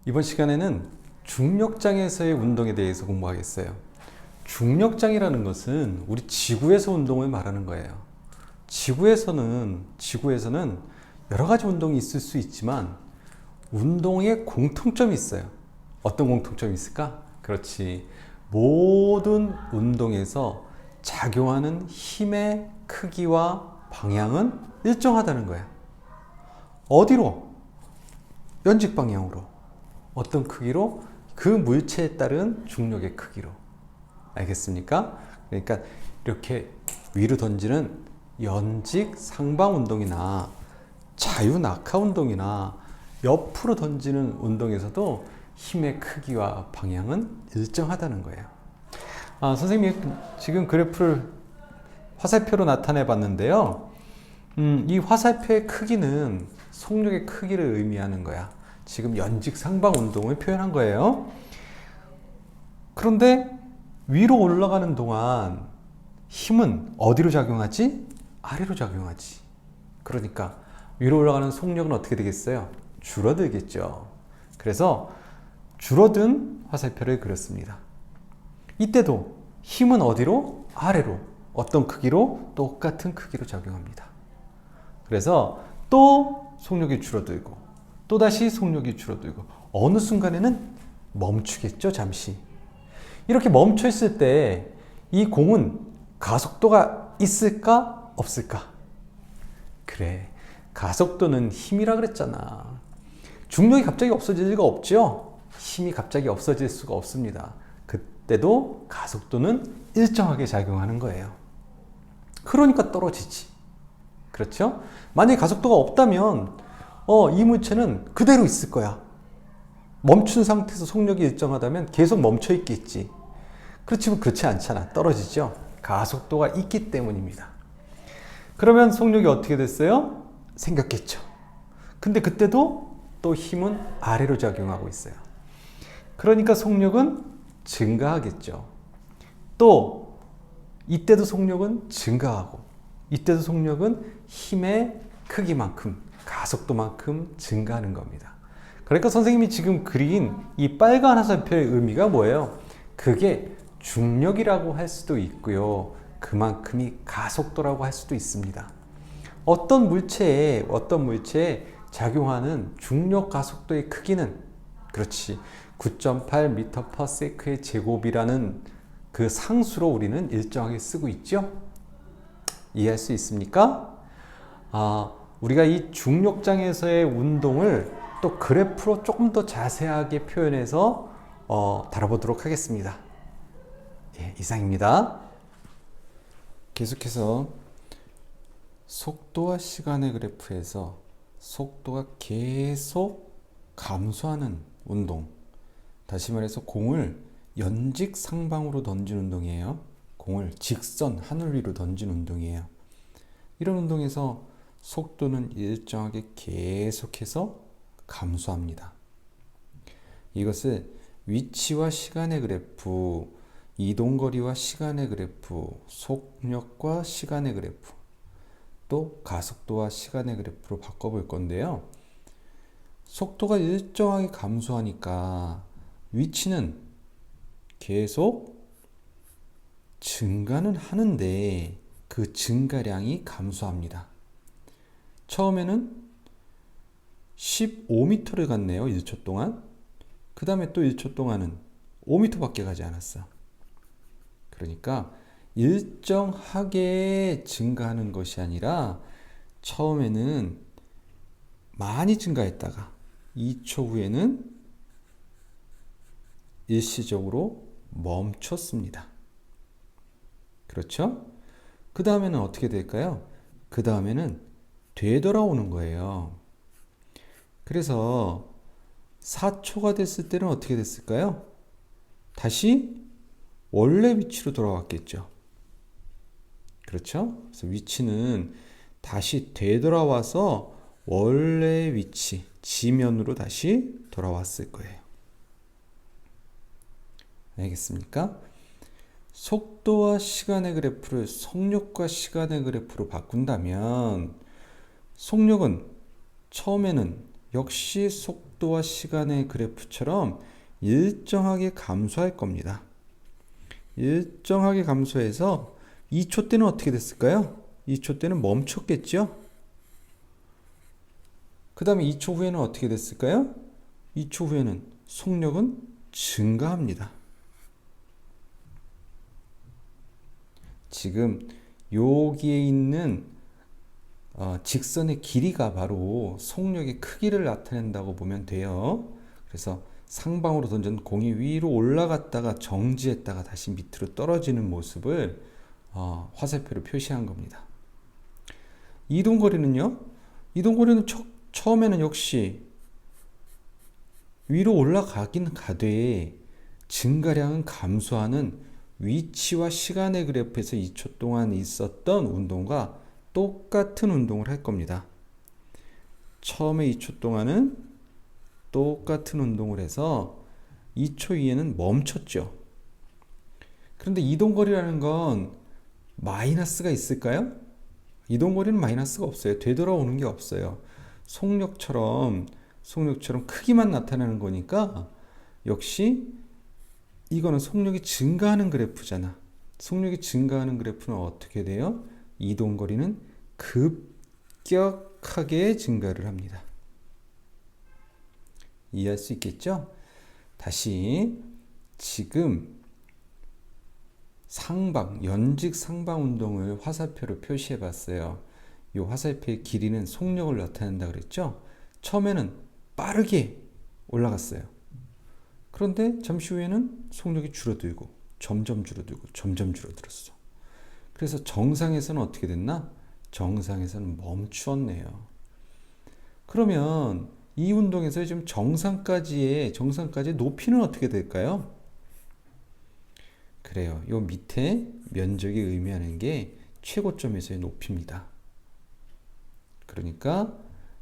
이번 시간에는 중력장에서의 운동에 대해서 공부하겠어요. 중력장이라는 것은 우리 지구에서 운동을 말하는 거예요. 지구에서는 여러 가지 운동이 있을 수 있지만 운동에 공통점이 있어요. 어떤 공통점이 있을까? 그렇지. 모든 운동에서 작용하는 힘의 크기와 방향은 일정하다는 거야. 어디로? 연직 방향으로. 어떤 크기로? 그 물체에 따른 중력의 크기로. 알겠습니까? 그러니까 이렇게 위로 던지는 연직 상방 운동이나 자유 낙하 운동이나 옆으로 던지는 운동에서도 힘의 크기와 방향은 일정하다는 거예요. 선생님이 지금 그래프를 화살표로 나타내 봤는데요. 이 화살표의 크기는 속력의 크기를 의미하는 거야. 지금 연직 상방 운동을 표현한 거예요. 그런데 위로 올라가는 동안 힘은 어디로 작용하지? 아래로 작용하지. 그러니까 위로 올라가는 속력은 어떻게 되겠어요? 줄어들겠죠. 그래서 줄어든 화살표를 그렸습니다. 이때도 힘은 어디로? 아래로. 어떤 크기로? 똑같은 크기로 작용합니다. 그래서 또 속력이 줄어들고 또다시 속력이 줄어들고 어느 순간에는 멈추겠죠. 잠시. 이렇게 멈춰 있을 때 이 공은 가속도가 있을까? 없을까? 그래. 가속도는 힘이라 그랬잖아. 중력이 갑자기 없어질 리가 없죠. 힘이 갑자기 없어질 수가 없습니다. 그때도 가속도는 일정하게 작용하는 거예요. 그러니까 떨어지지. 그렇죠? 만약에 가속도가 없다면 이 물체는 그대로 있을 거야. 멈춘 상태에서 속력이 일정하다면 계속 멈춰 있겠지. 그렇지만 그렇지 않잖아. 떨어지죠. 가속도가 있기 때문입니다. 그러면 속력이 어떻게 됐어요? 생겼겠죠. 근데 그때도 또 힘은 아래로 작용하고 있어요. 그러니까 속력은 증가하겠죠. 또 이때도 속력은 증가하고 이때도 속력은 힘의 크기만큼 가속도만큼 증가하는 겁니다. 그러니까 선생님이 지금 그린 이 빨간 화살표의 의미가 뭐예요? 그게 중력이라고 할 수도 있고요. 그만큼이 가속도라고 할 수도 있습니다. 어떤 물체에 작용하는 중력 가속도의 크기는 그렇지 9.8m/s의 제곱이라는 그 상수로 우리는 일정하게 쓰고 있죠. 이해할 수 있습니까? 우리가 이 중력장에서의 운동을 또 그래프로 조금 더 자세하게 표현해서 다뤄보도록 하겠습니다. 예, 이상입니다. 계속해서 속도와 시간의 그래프에서 속도가 계속 감소하는 운동, 다시 말해서 공을 연직 상방으로 던진 운동이에요. 공을 직선 하늘 위로 던진 운동이에요. 이런 운동에서 속도는 일정하게 계속해서 감소합니다. 이것을 위치와 시간의 그래프, 이동거리와 시간의 그래프, 속력과 시간의 그래프, 또 가속도와 시간의 그래프로 바꿔볼 건데요. 속도가 일정하게 감소하니까 위치는 계속 증가는 하는데 그 증가량이 감소합니다. 처음에는 15m를 갔네요. 1초 동안. 그 다음에 또 1초 동안은 5m밖에 가지 않았어. 그러니까 일정하게 증가하는 것이 아니라 처음에는 많이 증가했다가 2초 후에는 일시적으로 멈췄습니다. 그렇죠? 그 다음에는 어떻게 될까요? 그 다음에는 되돌아오는 거예요. 그래서 4초가 됐을 때는 어떻게 됐을까요? 다시 원래 위치로 돌아왔겠죠. 그렇죠? 그래서 위치는 다시 되돌아와서 원래 위치, 지면으로 다시 돌아왔을 거예요. 알겠습니까? 속도와 시간의 그래프를 속력과 시간의 그래프로 바꾼다면 속력은 처음에는 역시 속도와 시간의 그래프처럼 일정하게 감소할 겁니다. 일정하게 감소해서 2초 때는 어떻게 됐을까요? 2초 때는 멈췄겠죠? 그 다음에 2초 후에는 어떻게 됐을까요? 2초 후에는 속력은 증가합니다. 지금 여기에 있는 직선의 길이가 바로 속력의 크기를 나타낸다고 보면 돼요. 그래서 상방으로 던진 공이 위로 올라갔다가 정지했다가 다시 밑으로 떨어지는 모습을 화살표로 표시한 겁니다. 이동거리는요? 이동거리는 처음에는 역시 위로 올라가긴 가되 증가량은 감소하는 위치와 시간의 그래프에서 2초 동안 있었던 운동과 똑같은 운동을 할 겁니다. 처음에 2초 동안은 똑같은 운동을 해서 2초 이후에는 멈췄죠. 그런데 이동거리라는 건 마이너스가 있을까요? 이동거리는 마이너스가 없어요. 되돌아오는 게 없어요. 속력처럼 크기만 나타나는 거니까 역시 이거는 속력이 증가하는 그래프잖아. 속력이 증가하는 그래프는 어떻게 돼요? 이동거리는 급격하게 증가를 합니다. 이해할 수 있겠죠? 다시 지금 연직 상방 운동을 화살표로 표시해 봤어요. 이 화살표의 길이는 속력을 나타낸다 그랬죠? 처음에는 빠르게 올라갔어요. 그런데 잠시 후에는 속력이 줄어들고 점점 줄어들었어. 그래서 정상에서는 어떻게 됐나? 정상에서는 멈추었네요. 그러면 이 운동에서 지금 정상까지의 높이는 어떻게 될까요? 그래요. 요 밑에 면적이 의미하는 게 최고점에서의 높이입니다. 그러니까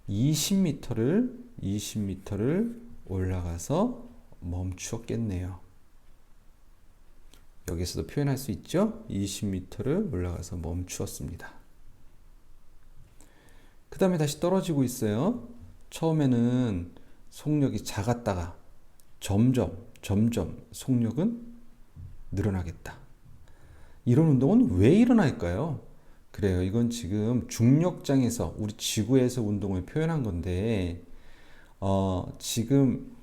20m를 올라가서 멈추었겠네요. 여기서도 표현할 수 있죠? 20m를 올라가서 멈추었습니다. 그 다음에 다시 떨어지고 있어요. 처음에는 속력이 작았다가 점점 속력은 늘어나겠다. 이런 운동은 왜 일어날까요? 그래요. 이건 지금 중력장에서 우리 지구에서 운동을 표현한 건데 지금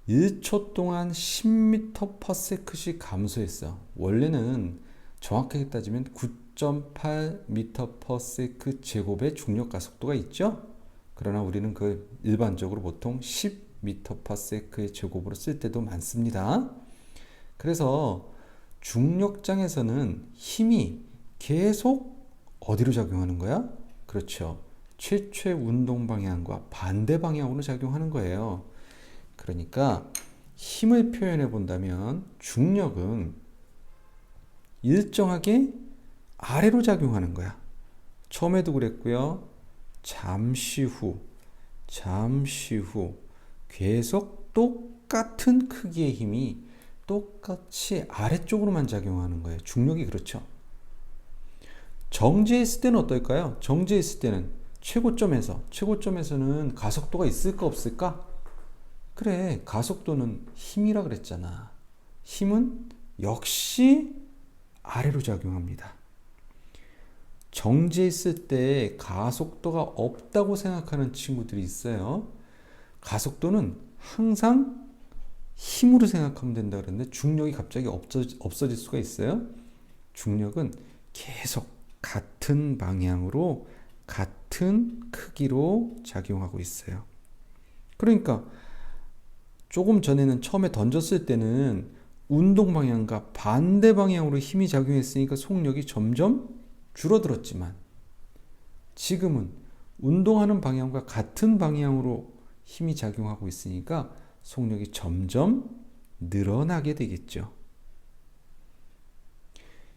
1초 동안 10m/s씩 감소했어. 원래는 정확하게 따지면 9.8m/s 제곱의 중력 가속도가 있죠. 그러나 우리는 그 일반적으로 보통 10m/s의 제곱으로 쓸 때도 많습니다. 그래서 중력장에서는 힘이 계속 어디로 작용하는 거야? 그렇죠. 최초의 운동 방향과 반대 방향으로 작용하는 거예요. 그러니까 힘을 표현해 본다면 중력은 일정하게 아래로 작용하는 거야. 처음에도 그랬고요. 잠시 후 계속 똑같은 크기의 힘이 똑같이 아래쪽으로만 작용하는 거예요. 중력이 그렇죠. 정지했을 때는 어떨까요? 정지했을 때는 최고점에서는 가속도가 있을까 없을까? 그래, 가속도는 힘이라 그랬잖아. 힘은 역시 아래로 작용합니다. 정지했을 때 가속도가 없다고 생각하는 친구들이 있어요. 가속도는 항상 힘으로 생각하면 된다 그랬는데 중력이 갑자기 없어질 수가 있어요. 중력은 계속 같은 방향으로 같은 크기로 작용하고 있어요. 그러니까 조금 전에는 처음에 던졌을 때는 운동 방향과 반대 방향으로 힘이 작용했으니까 속력이 점점 줄어들었지만 지금은 운동하는 방향과 같은 방향으로 힘이 작용하고 있으니까 속력이 점점 늘어나게 되겠죠.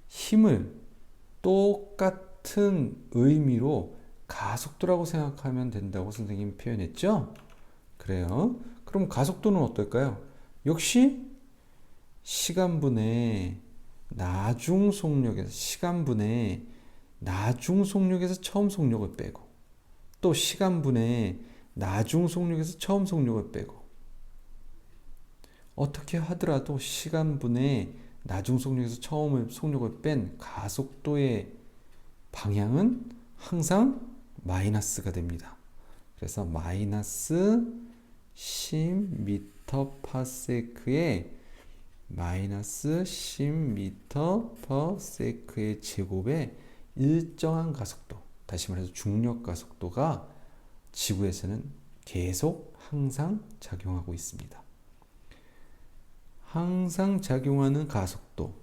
힘을 똑같은 의미로 가속도라고 생각하면 된다고 선생님이 표현했죠? 그래요. 그럼 가속도는 어떨까요? 역시 시간분의 나중속력에서 처음 속력을 빼고 또 시간분의 나중 속력에서 처음 속력을 빼고, 어떻게 하더라도 시간분의 나중 속력에서 처음 속력을 뺀 가속도의 방향은 항상 마이너스가 됩니다. 그래서 마이너스 10m/s에 마이너스 10m/s의 제곱에 일정한 가속도, 다시 말해서 중력 가속도가 지구에서는 계속 항상 작용하고 있습니다. 항상 작용하는 가속도,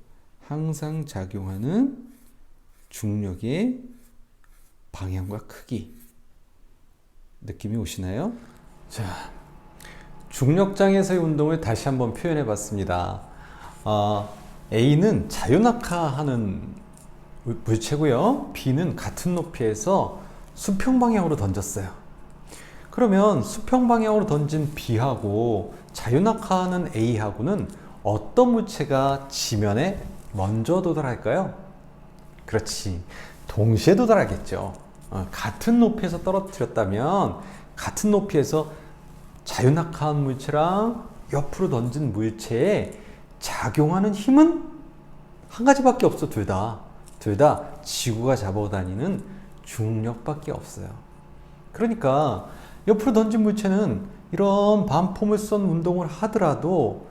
항상 작용하는 중력의 방향과 크기, 느낌이 오시나요? 자, 중력장에서의 운동을 다시 한번 표현해 봤습니다. A는 자유낙하하는 물체고요. B는 같은 높이에서 수평 방향으로 던졌어요. 그러면 수평 방향으로 던진 B하고 자유낙하하는 A하고는 어떤 물체가 지면에 먼저 도달할까요? 그렇지, 동시에 도달하겠죠. 같은 높이에서 떨어뜨렸다면 같은 높이에서 자유낙하한 물체랑 옆으로 던진 물체에 작용하는 힘은 한 가지밖에 없어. 둘 다 지구가 잡아다니는 중력밖에 없어요. 그러니까 옆으로 던진 물체는 이런 반포물선 운동을 하더라도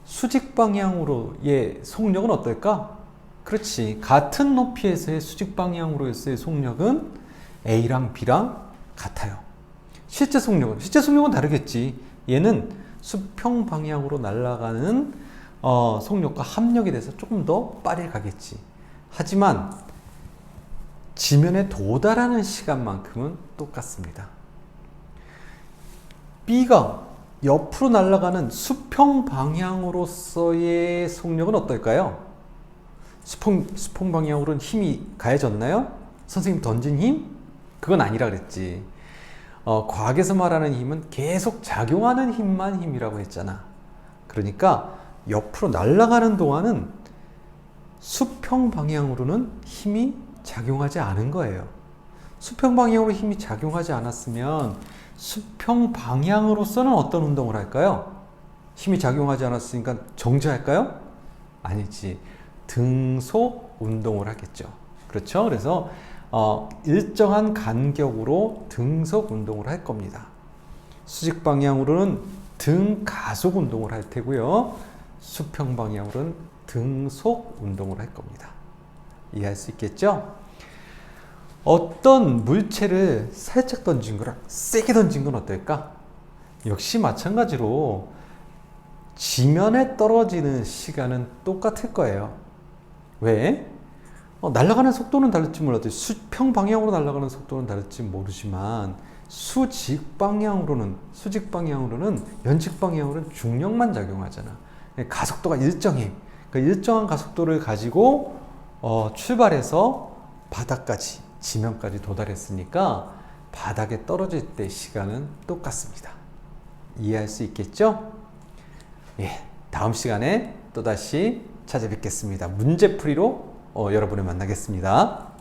수직 방향으로의 속력은 어떨까? 그렇지, 같은 높이에서의 수직 방향으로의 속력은 A랑 B랑 같아요. 실제 속력은 다르겠지. 얘는 수평 방향으로 날아가는 속력과 합력이 돼서 조금 더 빨리 가겠지. 하지만 지면에 도달하는 시간만큼은 똑같습니다. B가 옆으로 날아가는 수평 방향으로서의 속력은 어떨까요? 수평 방향으로는 힘이 가해졌나요? 선생님 던진 힘? 그건 아니라 그랬지. 과학에서 말하는 힘은 계속 작용하는 힘만 힘이라고 했잖아. 그러니까 옆으로 날아가는 동안은 수평 방향으로는 힘이 작용하지 않은 거예요. 수평 방향으로 힘이 작용하지 않았으면 수평 방향으로서는 어떤 운동을 할까요? 힘이 작용하지 않았으니까 정지할까요? 아니지. 등속 운동을 하겠죠. 그렇죠? 그래서 일정한 간격으로 등속 운동을 할 겁니다. 수직 방향으로는 등 가속 운동을 할 테고요. 수평 방향으로는 등속 운동을 할 겁니다. 이해할 수 있겠죠? 어떤 물체를 살짝 던진 거랑 세게 던진 건 어떨까? 역시 마찬가지로 지면에 떨어지는 시간은 똑같을 거예요. 왜? 날아가는 속도는 다를지 몰라도 수평 방향으로 날아가는 속도는 다를지 모르지만 수직 방향으로는 연직 방향으로는 중력만 작용하잖아. 가속도가 일정해. 그러니까 일정한 가속도를 가지고 출발해서 바닥까지, 지면까지 도달했으니까 바닥에 떨어질 때 시간은 똑같습니다. 이해할 수 있겠죠? 예, 다음 시간에 또다시 찾아뵙겠습니다. 문제풀이로 여러분을 만나겠습니다.